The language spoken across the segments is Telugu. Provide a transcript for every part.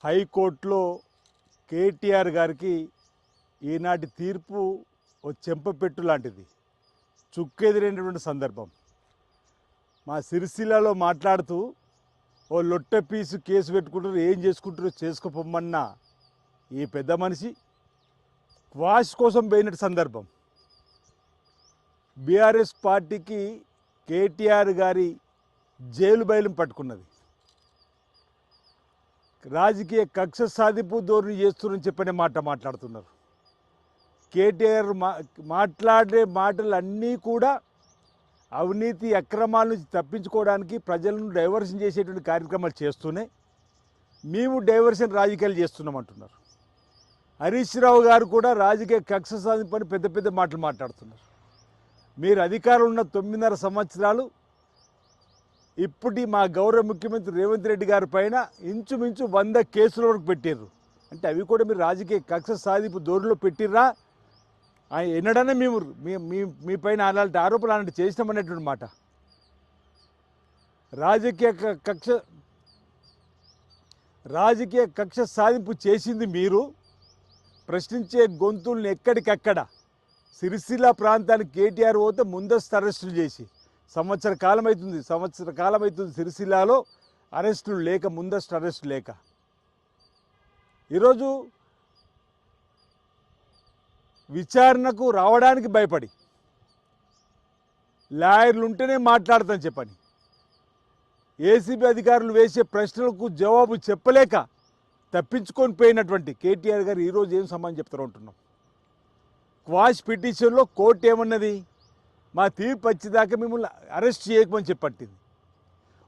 హైకోర్టులో కేటీఆర్ గారికి ఈనాటి తీర్పు ఓ చెంపపెట్టు లాంటిది, చుక్కెదిరినటువంటి సందర్భం. మా సిరిసిల్లలో మాట్లాడుతూ ఓ లొట్టె పీసు కేసు పెట్టుకుంటారు, ఏం చేసుకుంటారో చేసుకోపోమన్న ఈ పెద్ద మనిషి క్వాష్ కోసం పోయినట్టు సందర్భం. బీఆర్ఎస్ పార్టీకి కేటీఆర్ గారి జైలు బయలు పట్టుకున్నది. రాజకీయ కక్ష సాధింపు ధోరణి చేస్తున్నారని చెప్పనే మాట్లాడుతున్నారు. కేటీఆర్ మాట్లాడే మాటలు అన్నీ కూడా అవినీతి అక్రమాల నుంచి తప్పించుకోవడానికి ప్రజలను డైవర్షన్ చేసేటువంటి కార్యక్రమాలు చేస్తూనే మేము డైవర్షన్ రాజకీయాలు చేస్తున్నామంటున్నారు. హరీష్ రావు గారు కూడా రాజకీయ కక్ష సాధింపు అని పెద్ద పెద్ద మాటలు మాట్లాడుతున్నారు. మీరు అధికారం ఉన్న 9.5 సంవత్సరాలు ఇప్పటి మా గౌరవ ముఖ్యమంత్రి రేవంత్ రెడ్డి గారి పైన ఇంచుమించు 100 కేసుల వరకు పెట్టారు. అంటే అవి కూడా మీరు రాజకీయ కక్ష సాధింపు ధోరణిలో పెట్టిర్రా? ఎన్నడనే మేము మీ పైన అలాంటి ఆరోపణలు అలాంటి చేసినామనేటువంటి మాట. రాజకీయ కక్ష సాధింపు చేసింది మీరు. ప్రశ్నించే గొంతుల్ని ఎక్కడికక్కడ సిరిసిల్ల ప్రాంతానికి కేటీఆర్ పోతే ముందస్తు అరెస్టులు చేసి సంవత్సర కాలం అవుతుంది సిరిసిల్లాలో అరెస్టులు లేక, ముందస్తు అరెస్టు లేక. ఈరోజు విచారణకు రావడానికి భయపడి లాయర్లు ఉంటేనే మాట్లాడతాను చెప్పని ఏసీబీ అధికారులు వేసే ప్రశ్నలకు జవాబు చెప్పలేక తప్పించుకొని పోయినటువంటి కేటీఆర్ గారు ఈరోజు ఏం సమాధానం చెప్తారో ఉంటున్నాం. క్వాష్ పిటిషన్లో కోర్టు ఏమన్నది? మా తీర్పు వచ్చేదాకా మిమ్మల్ని అరెస్ట్ చేయకమని చెప్పట్టింది.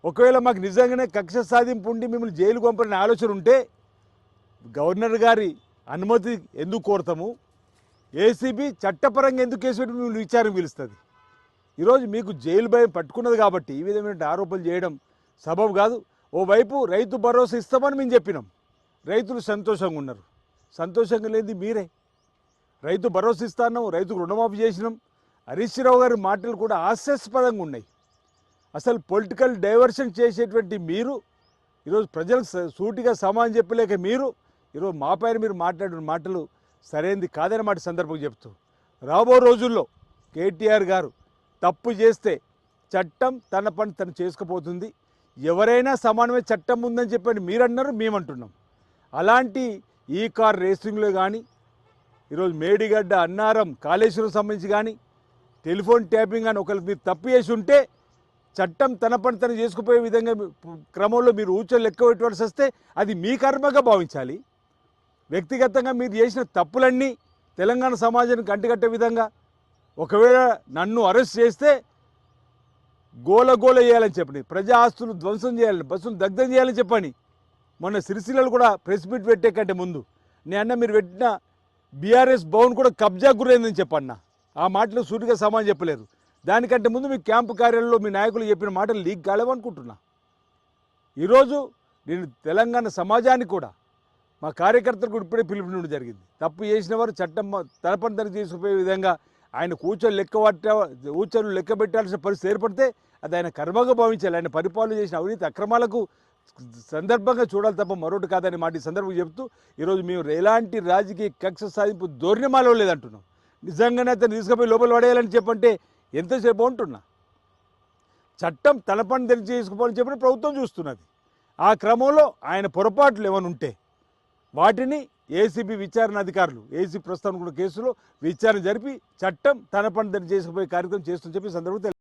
ఒకవేళ మాకు నిజంగానే కక్ష సాధింపు ఉండి మిమ్మల్ని జైలు పంపాలనే ఆలోచన ఉంటే గవర్నర్ గారి అనుమతి ఎందుకు కోరతాము? ఏసీబీ చట్టపరంగా ఎందుకు కేసు పెట్టి మిమ్మల్ని విచారణ పిలుస్తుంది? ఈరోజు మీకు జైలు భయం పట్టుకున్నది కాబట్టి ఈ విధమైన ఆరోపణలు చేయడం సబబు కాదు. ఓవైపు రైతు భరోసా ఇస్తామని మేము చెప్పినాం, రైతులు సంతోషంగా ఉన్నారు. సంతోషంగా లేనిది మీరే. రైతు భరోసా ఇస్తాన్నాం, రైతుకు రుణమాఫీ చేసినాం. హరీష్ రావు గారి మాటలు కూడా హాస్యాస్పదంగా ఉన్నాయి. అసలు పొలిటికల్ డైవర్షన్ చేసేటువంటి మీరు ఈరోజు ప్రజలకు సూటిగా సమాధానం చెప్పలేక మీరు ఈరోజు మా పైన మీరు మాట్లాడిన మాటలు సరైనది కాదని మాట సందర్భంగా చెప్తూ, రాబో రోజుల్లో కేటీఆర్ గారు తప్పు చేస్తే చట్టం తన పని తను చేసుకుపోతుంది. ఎవరైనా సమానమే చట్టం ఉందని చెప్పని మీరు అన్నారు, మేమంటున్నాం. అలాంటి ఈ కార్ రేసింగ్లో కానీ, ఈరోజు మేడిగడ్డ, అన్నారం, కాళేశ్వరం సంబంధించి కానీ, టెలిఫోన్ ట్యాపింగ్ అని ఒకరికి మీరు తప్పు చేసి ఉంటే చట్టం తన పని తను చేసుకుపోయే విధంగా క్రమంలో మీరు ఊచలు లెక్క పెట్టవలసి వస్తే అది మీ కర్మగా భావించాలి. వ్యక్తిగతంగా మీరు చేసిన తప్పులన్నీ తెలంగాణ సమాజానికి అంటికట్టే విధంగా ఒకవేళ నన్ను అరెస్ట్ చేస్తే గోల చేయాలని చెప్పండి, ప్రజా ఆస్తులు ధ్వంసం చేయాలని, బస్సులు దగ్ధం చేయాలని చెప్పని మొన్న సిరిసిల్లలు కూడా ప్రెస్ మీట్ పెట్టే కంటే ముందు నేను మీరు పెట్టిన బీఆర్ఎస్ భవన్ కూడా కబ్జా గురైందని చెప్పన్నా. ఆ మాటలు సూటిగా సమాధానం చెప్పలేరు. దానికంటే ముందు మీ క్యాంపు కార్యాలయంలో మీ నాయకులు చెప్పిన మాటలు లీక్ కాలేవనుకుంటున్నా. ఈరోజు నేను తెలంగాణ సమాజానికి కూడా మా కార్యకర్తలకు ఇప్పుడే పిలుపునివ్వడం జరిగింది. తప్పు చేసిన వారు చట్టం తన పని తనకు తీసుకుపోయే విధంగా ఆయన ఊచలు లెక్క పెట్టాల్సిన పరిస్థితి ఏర్పడితే అది ఆయన కర్మగా భావించాలి. ఆయన పరిపాలన చేసిన అవినీతి అక్రమాలకు సందర్భంగా చూడాలి తప్ప మరొకటి కాదని మాట ఈ సందర్భంగా చెప్తూ ఈరోజు మేము ఎలాంటి రాజకీయ కక్ష సాధింపు ధోరణిమాలో లేదంటున్నాం. నిజంగానే అతను తీసుకుపోయి లోపల పడేయాలని చెప్పంటే ఎంతసేపు ఉంటున్నా. చట్టం తన పని తెలిసి చేసుకుపోవాలని చెప్పిన ప్రభుత్వం చూస్తున్నది. ఆ క్రమంలో ఆయన పొరపాట్లు ఏమైనా ఉంటే వాటిని ఏసీబీ విచారణ అధికారులు, ఏసీ ప్రస్తుతం కూడా కేసులో విచారణ జరిపి చట్టం తన పని తెలిసి చేసుకుపోయే కార్యక్రమం చేస్తుందని చెప్పి సందర్భంగా